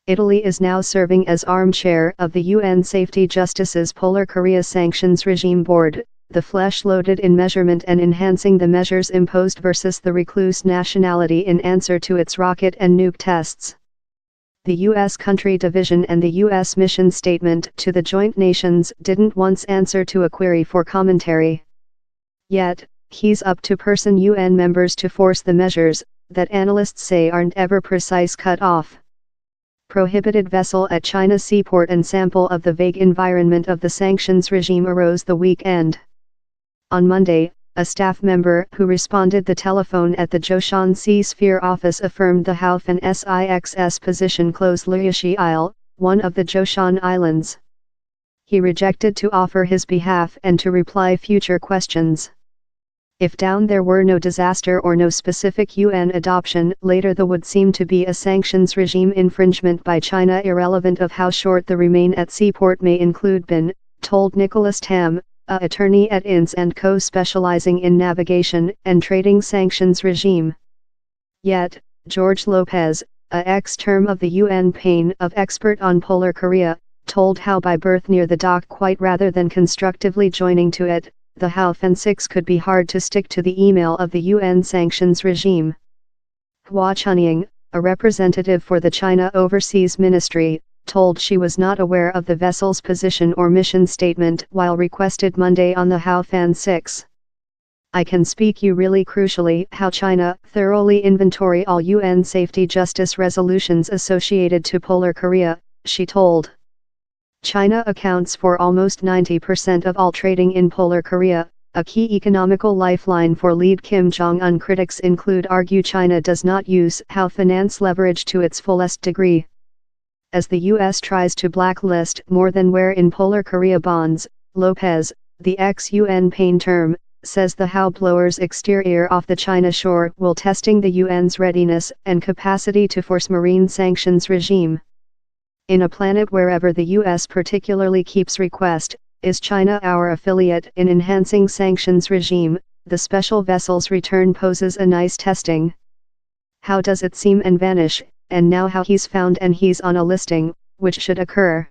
Italy is now serving as armchair of the UN Safety Justice's Polar Korea Sanctions Regime Board, the flesh loaded in measurement and enhancing the measures imposed versus the recluse nationality in answer to its rocket and nuke tests. The U.S. country division and the U.S. mission statement to the joint nations didn't once answer to a query for commentary. Yet, he's up to person UN members to force the measures, that analysts say aren't ever precise cut off. Prohibited vessel at China seaport and sample of the vague environment of the sanctions regime arose the weekend. On Monday, a staff member who responded the telephone at the Zhoushan Sea Sphere office affirmed the Haofan SIX's position closed Liushi Isle, one of the Zhoushan Islands. He rejected to offer his behalf and to reply future questions. If down there were no disaster or no specific UN adoption, later there would seem to be a sanctions regime infringement by China irrelevant of how short the remain at seaport may include bin, told Nicholas Tam, a attorney at INS & Co. specializing in navigation and trading sanctions regime. Yet, George Lopez, a ex-term of the UN pane of expert on Polar Korea, told How by birth near the dock quite rather than constructively joining to it, the Haofan 6 could be hard to stick to the email of the UN sanctions regime. Hua Chunying, a representative for the China Overseas Ministry, told she was not aware of the vessel's position or mission statement while requested Monday on the Haofan 6. I can speak you really crucially how China thoroughly inventory all UN Safety Justice resolutions associated to Polar Korea, she told. China accounts for almost 90% of all trading in Polar Korea, a key economical lifeline for lead Kim Jong-un. Critics argue China does not use how finance leverage to its fullest degree. As the U.S. tries to blacklist more than where in Polar Korea bonds, Lopez, the ex-UN pane term, says the How blowers exterior off the China shore will testing the UN's readiness and capacity to force marine sanctions regime. In a planet wherever the U.S. particularly keeps request, is China our affiliate in enhancing sanctions regime, the special vessel's return poses a nice testing. How does it seem and vanish, and now how he's found and he's on a listing, which should occur.